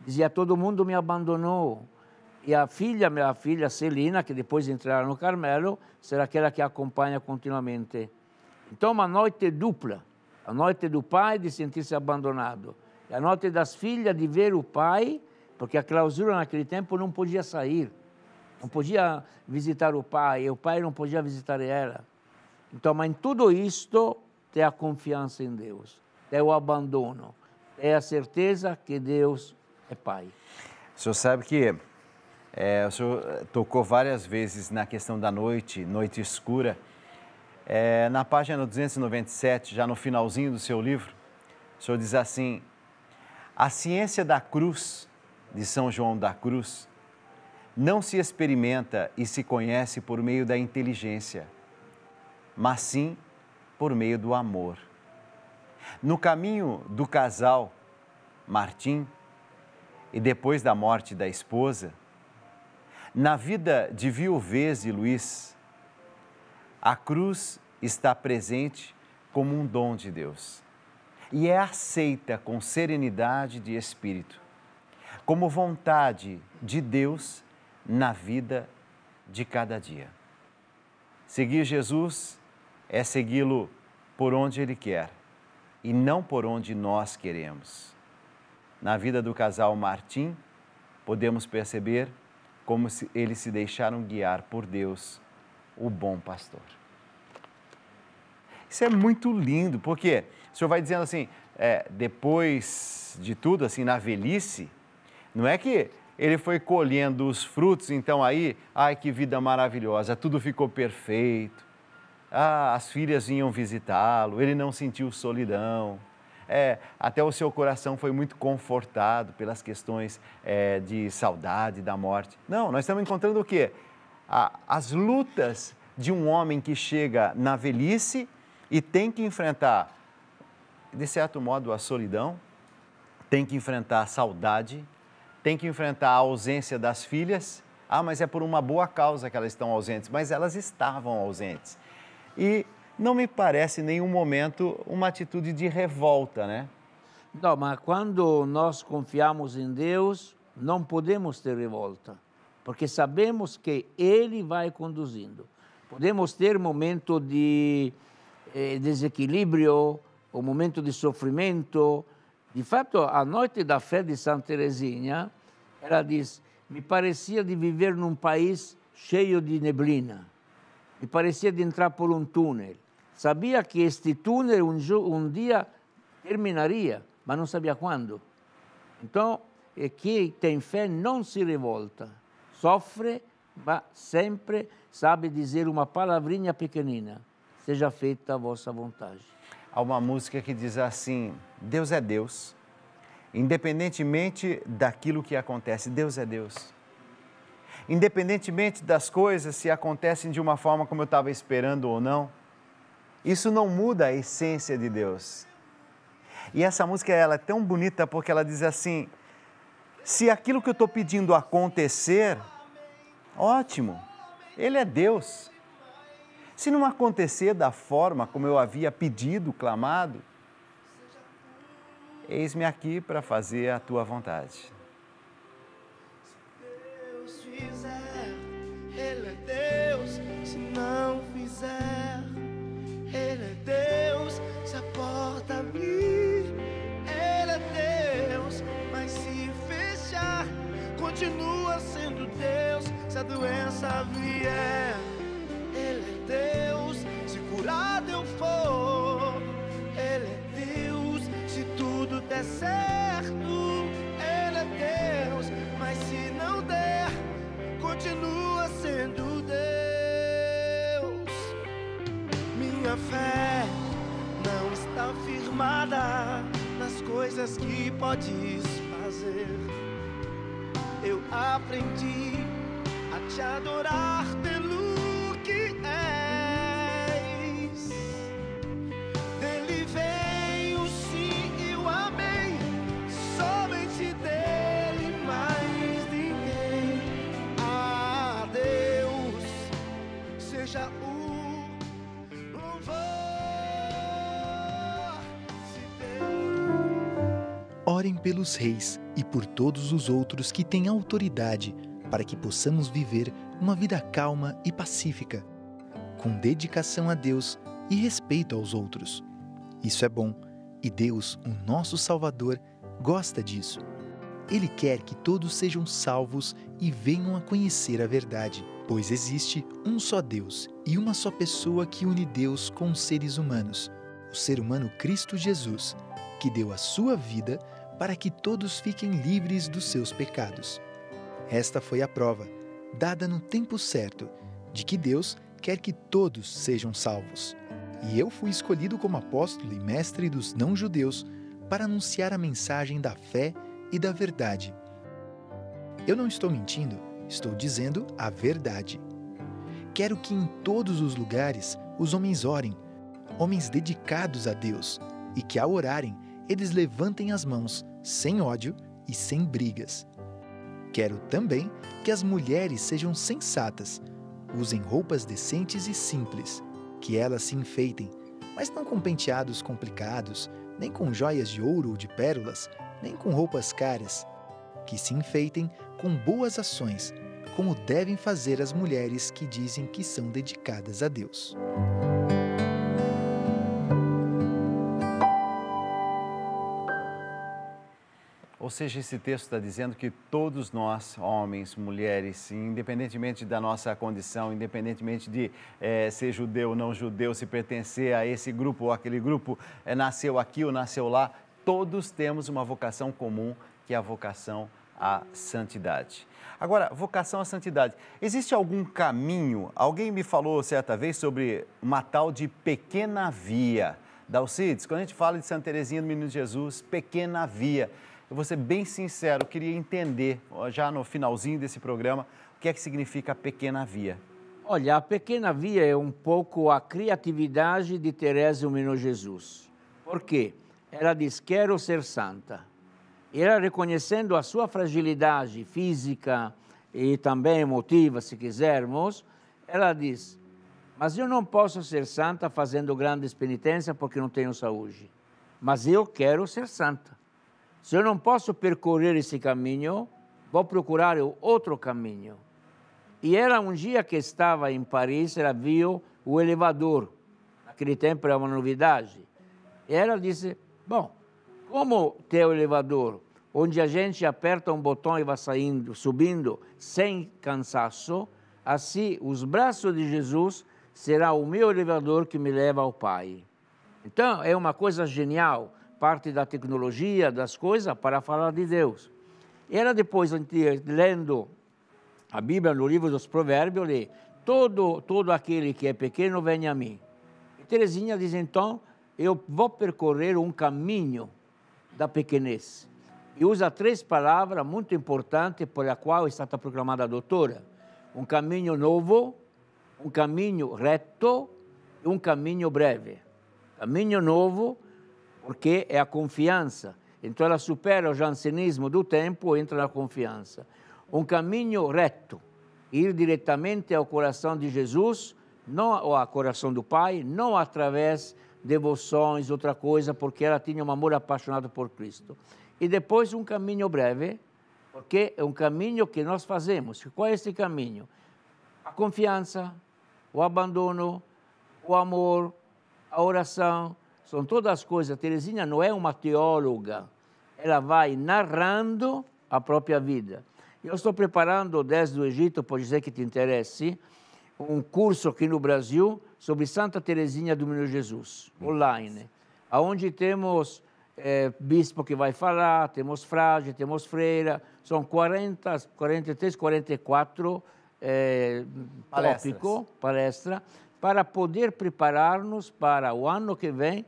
dizia, todo mundo me abandonou. E minha filha Celina, que depois entrará no Carmelo, será aquela que acompanha continuamente. Então, uma noite dupla. A noite do pai de sentir-se abandonado. E a noite das filhas de ver o pai, porque a clausura naquele tempo não podia sair. Não podia visitar o pai não podia visitar ela. Então, mas em tudo isto, tem a confiança em Deus. É o abandono, é a certeza que Deus é Pai. O senhor sabe que o senhor tocou várias vezes na questão da noite escura. Na página 297, já no finalzinho do seu livro, o senhor diz assim, a ciência da cruz, de São João da Cruz, não se experimenta e se conhece por meio da inteligência, mas sim por meio do amor. No caminho do casal Martim, e depois da morte da esposa, na vida de viuvez de Luiz, a cruz está presente como um dom de Deus e é aceita com serenidade de espírito, como vontade de Deus na vida de cada dia. Seguir Jesus é segui-lo por onde Ele quer e não por onde nós queremos. Na vida do casal Martim, podemos perceber como eles se deixaram guiar por Deus, o bom pastor. Isso é muito lindo, porque o senhor vai dizendo assim, depois de tudo, assim, na velhice, não é que ele foi colhendo os frutos, então aí, ai que vida maravilhosa, tudo ficou perfeito. As filhas vinham visitá-lo, ele não sentiu solidão. Até o seu coração foi muito confortado pelas questões de saudade, da morte. Não, nós estamos encontrando o quê? As lutas de um homem que chega na velhice e tem que enfrentar, de certo modo, a solidão, tem que enfrentar a saudade, tem que enfrentar a ausência das filhas. Mas é por uma boa causa que elas estão ausentes, mas elas estavam ausentes. E não me parece em nenhum momento uma atitude de revolta, né? Não, mas quando nós confiamos em Deus, não podemos ter revolta, porque sabemos que Ele vai conduzindo. Podemos ter momento de desequilíbrio, o momento de sofrimento. De fato, a noite da fé de Santa Teresinha, ela diz, me parecia de viver num país cheio de neblina. Me parecia de entrar por um túnel. Sabia que este túnel um dia terminaria, mas não sabia quando. Então, quem tem fé não se revolta. Sofre, mas sempre sabe dizer uma palavrinha pequenina. Seja feita a vossa vontade. Há uma música que diz assim: Deus é Deus, independentemente daquilo que acontece, Deus é Deus. Independentemente das coisas, se acontecem de uma forma como eu estava esperando ou não, isso não muda a essência de Deus. E essa música ela é tão bonita porque ela diz assim: se aquilo que eu estou pedindo acontecer, ótimo, Ele é Deus. Se não acontecer da forma como eu havia pedido, clamado, eis-me aqui para fazer a tua vontade. Se Deus fizer, Ele é Deus. Se não fizer, Ele é Deus. Se a porta abrir, Ele é Deus. Mas se fechar, continua sendo Deus. Se a doença vier, Ele é Deus. Se curado eu for, Ele é Deus. Se tudo der certo, Ele é Deus. Mas se não der, continua sendo Deus. Minha fé não está firmada nas coisas que podes fazer. Eu aprendi a te adorar pelo que és. Dele vem o sim e o amém, somente dele, mais ninguém. A Deus seja o louvor. Se Deus... Orem pelos reis e por todos os outros que têm autoridade, para que possamos viver uma vida calma e pacífica, com dedicação a Deus e respeito aos outros. Isso é bom, e Deus, o nosso Salvador, gosta disso. Ele quer que todos sejam salvos e venham a conhecer a verdade, pois existe um só Deus e uma só pessoa que une Deus com os seres humanos, o ser humano Cristo Jesus, que deu a sua vida para que todos fiquem livres dos seus pecados. Esta foi a prova, dada no tempo certo, de que Deus quer que todos sejam salvos. E eu fui escolhido como apóstolo e mestre dos não-judeus para anunciar a mensagem da fé e da verdade. Eu não estou mentindo, estou dizendo a verdade. Quero que em todos os lugares os homens orem, homens dedicados a Deus, e que ao orarem eles levantem as mãos, sem ódio e sem brigas. Quero também que as mulheres sejam sensatas, usem roupas decentes e simples, que elas se enfeitem, mas não com penteados complicados, nem com joias de ouro ou de pérolas, nem com roupas caras. Que se enfeitem com boas ações, como devem fazer as mulheres que dizem que são dedicadas a Deus. Ou seja, esse texto está dizendo que todos nós, homens, mulheres, independentemente da nossa condição, independentemente de ser judeu ou não judeu, se pertencer a esse grupo ou aquele grupo, nasceu aqui ou nasceu lá, todos temos uma vocação comum, que é a vocação à santidade. Agora, vocação à santidade. Existe algum caminho? Alguém me falou certa vez sobre uma tal de pequena via. Dalcides, quando a gente fala de Santa Teresinha do Menino Jesus, pequena via. Eu vou ser bem sincero, eu queria entender, já no finalzinho desse programa, o que é que significa a pequena via. Olha, a pequena via é um pouco a criatividade de Teresa do Menino Jesus. Por quê? Ela diz, quero ser santa. E ela, reconhecendo a sua fragilidade física e também emotiva, se quisermos, ela diz, mas eu não posso ser santa fazendo grandes penitências porque não tenho saúde. Mas eu quero ser santa. Se eu não posso percorrer esse caminho, vou procurar outro caminho. E ela, um dia que estava em Paris, ela viu o elevador. Naquele tempo era uma novidade. E ela disse, bom, como tem o elevador, onde a gente aperta um botão e vai saindo, subindo, sem cansaço, assim, os braços de Jesus será o meu elevador que me leva ao Pai. Então, é uma coisa genial, parte da tecnologia, das coisas, para falar de Deus. E ela depois, lendo A Bíblia, no livro dos Provérbios, lê: todo aquele que é pequeno, venha a mim. E Teresinha diz, então, eu vou percorrer um caminho da pequenez. E usa 3 palavras muito importantes por a qual é stata proclamada doutora. Um caminho novo, um caminho reto e um caminho breve. Caminho novo, porque é a confiança. Então ela supera o jansenismo do tempo e entra na confiança. Um caminho reto, ir diretamente ao coração de Jesus, não ao coração do Pai, não através de devoções, outra coisa, porque ela tinha um amor apaixonado por Cristo. E depois um caminho breve, porque é um caminho que nós fazemos. Qual é esse caminho? A confiança, o abandono, o amor, a oração, são todas as coisas. Teresinha não é uma teóloga, ela vai narrando a própria vida. Eu estou preparando, desde o Egito, pode dizer que te interesse, um curso aqui no Brasil sobre Santa Teresinha do Menino Jesus, online, onde temos bispo que vai falar, temos frade, temos freira, são 43, 44 tópicos, palestra, para poder preparar-nos para o ano que vem,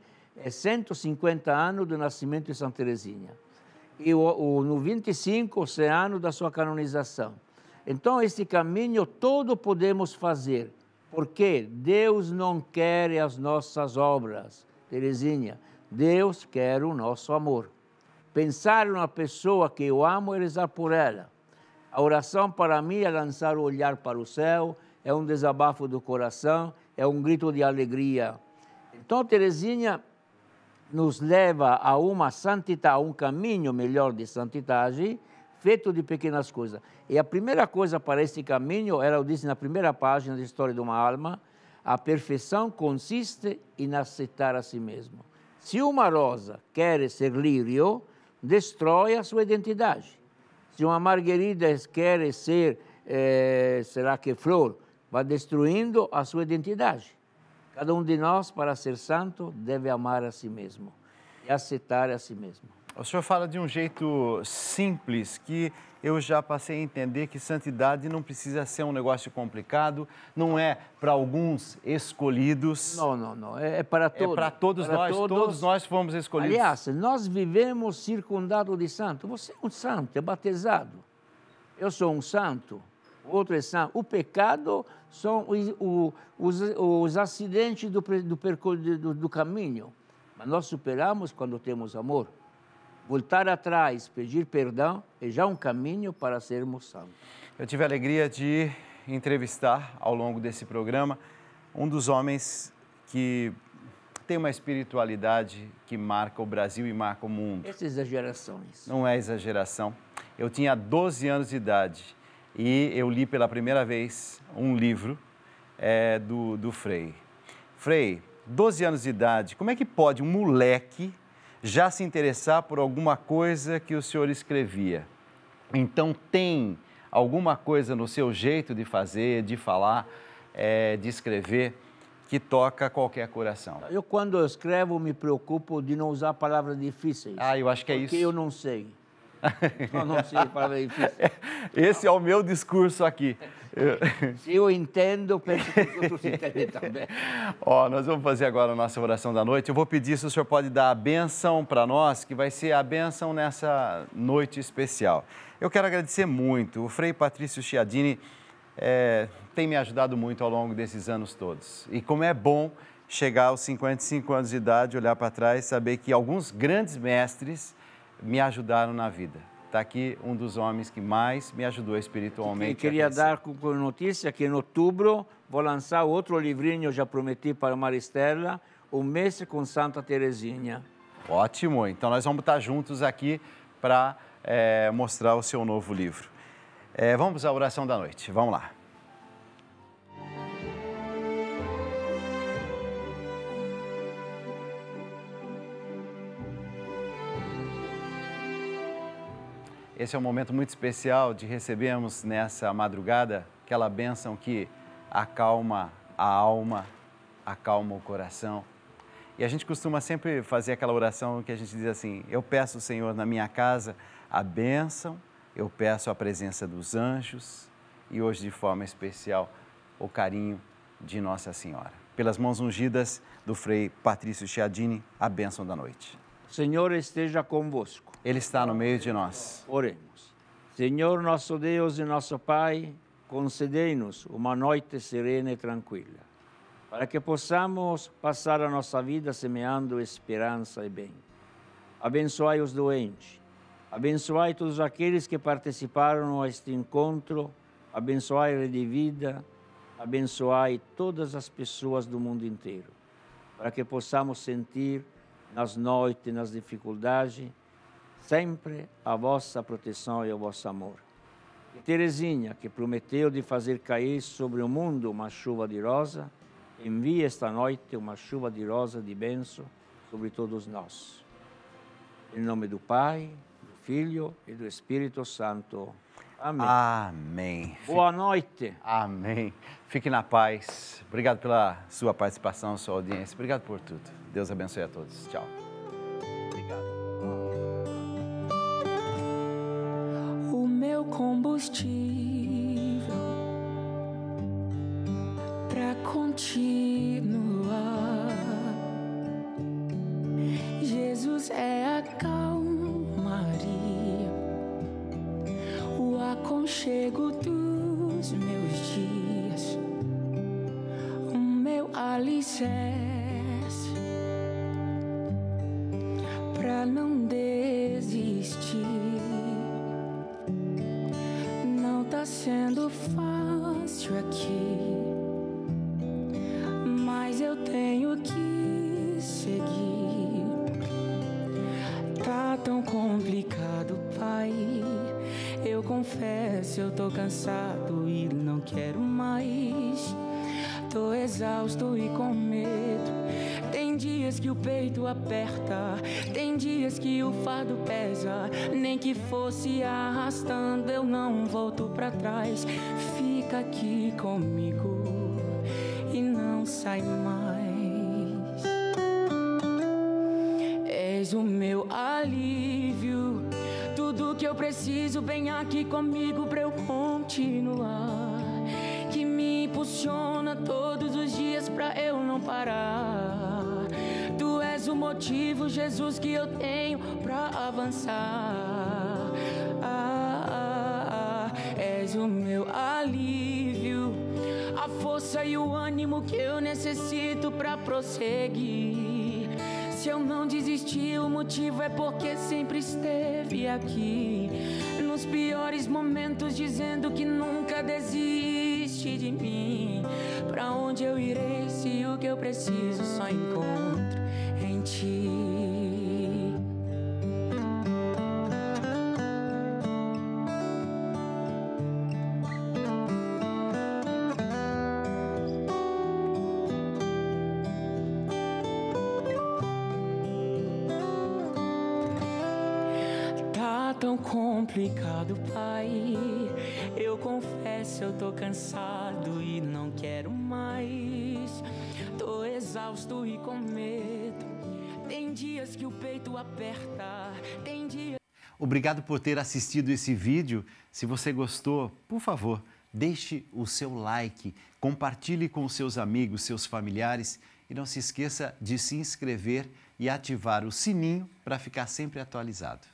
150 anos do nascimento de Santa Teresinha. E no 25, o ano da sua canonização. Então, esse caminho todo podemos fazer, porque Deus não quer as nossas obras, Teresinha. Deus quer o nosso amor. Pensar numa pessoa que eu amo é rezar por ela. A oração para mim é lançar o olhar para o céu, é um desabafo do coração, é um grito de alegria. Então, Teresinha nos leva a uma santidade, a um caminho melhor de santidade, feito de pequenas coisas. E a primeira coisa para esse caminho, ela disse na primeira página da História de uma Alma, a perfeição consiste em aceitar a si mesmo. Se uma rosa quer ser lírio, destrói a sua identidade. Se uma margarida quer ser, será que flor, vai destruindo a sua identidade. Cada um de nós, para ser santo, deve amar a si mesmo e aceitar a si mesmo. O senhor fala de um jeito simples, que eu já passei a entender que santidade não precisa ser um negócio complicado, não é para alguns escolhidos. Não. É para todos. É para todos nós, todos nós fomos escolhidos. Aliás, nós vivemos circundados de santo. Você é um santo, é batizado. Eu sou um santo, o outro é santo. O pecado são os acidentes do caminho. Mas nós superamos quando temos amor. Voltar atrás, pedir perdão, é já um caminho para sermos santos. Eu tive a alegria de entrevistar, ao longo desse programa, um dos homens que tem uma espiritualidade que marca o Brasil e marca o mundo. Essas exagerações. Não é exageração. Eu tinha 12 anos de idade e eu li pela primeira vez um livro do Frei. Frei, 12 anos de idade, como é que pode um moleque já se interessar por alguma coisa que o senhor escrevia? Então, tem alguma coisa no seu jeito de fazer, de falar, de escrever, que toca qualquer coração? Eu, quando eu escrevo, me preocupo de não usar palavras difíceis. Eu acho que é isso. Porque eu não sei. Eu não sei palavras difíceis. Esse é o meu discurso aqui. Se eu entendo, penso que os outros entendem também. Nós vamos fazer agora a nossa oração da noite. Eu vou pedir se o senhor pode dar a bênção para nós, que vai ser a bênção nessa noite especial. Eu quero agradecer muito. O Frei Patrício Chiadini tem me ajudado muito ao longo desses anos todos. E como é bom chegar aos 55 anos de idade, olhar para trás e saber que alguns grandes mestres me ajudaram na vida. Está aqui um dos homens que mais me ajudou espiritualmente. Eu queria dar como notícia que em outubro vou lançar outro livrinho, eu já prometi para a Maristela, O Mês com Santa Teresinha. Ótimo, então nós vamos estar juntos aqui para mostrar o seu novo livro. Vamos à oração da noite, vamos lá. Esse é um momento muito especial de recebermos nessa madrugada aquela bênção que acalma a alma, acalma o coração. E a gente costuma sempre fazer aquela oração que a gente diz assim: eu peço, Senhor, na minha casa a bênção, eu peço a presença dos anjos, e hoje de forma especial o carinho de Nossa Senhora. Pelas mãos ungidas do Frei Patrício Chiadini, a bênção da noite. O Senhor esteja convosco. Ele está no meio de nós. Oremos. Senhor nosso Deus e nosso Pai, concedei-nos uma noite serena e tranquila, para que possamos passar a nossa vida semeando esperança e bem. Abençoai os doentes, abençoai todos aqueles que participaram a este encontro, abençoai a Rede Vida, abençoai todas as pessoas do mundo inteiro, para que possamos sentir nas noites, nas dificuldades, sempre a vossa proteção e o vosso amor. E Teresinha, que prometeu de fazer cair sobre o mundo uma chuva de rosa, envie esta noite uma chuva de rosa de bênção sobre todos nós. Em nome do Pai, do Filho e do Espírito Santo. Amém. Amém. Boa noite. Amém. Fique na paz. Obrigado pela sua participação, sua audiência. Obrigado por tudo. Deus abençoe a todos. Tchau. Obrigado. O meu combustível para continuar. Jesus é a calmaria, o aconchego dos meus dias, o meu alicerce pra não desistir. Não tá sendo fácil aqui, mas eu tenho que seguir. Tá tão complicado, Pai. Eu confesso, eu tô cansado e não quero mais. Tô exausto e com medo. Tem dias que o peito aperta, tem dias que o fardo pesa. Nem que fosse arrastando, eu não volto pra trás. Fica aqui comigo e não sai mais. És o meu alívio, tudo que eu preciso, vem aqui comigo pra eu continuar. Que me impulsiona todos os dias pra eu não parar. Tu és o motivo, Jesus, que eu tenho pra avançar. És o meu alívio, a força e o ânimo que eu necessito pra prosseguir. Se eu não desisti, o motivo é porque sempre esteve aqui. Nos piores momentos, dizendo que nunca desiste de mim. Pra onde eu irei se o que eu preciso só encontro em ti? Tão complicado, Pai. Eu confesso, eu tô cansado e não quero mais. Tô exausto e com medo. Tem dias que o peito aperta, tem dias... Obrigado por ter assistido esse vídeo. Se você gostou, por favor, deixe o seu like, compartilhe com seus amigos, seus familiares e não se esqueça de se inscrever e ativar o sininho para ficar sempre atualizado.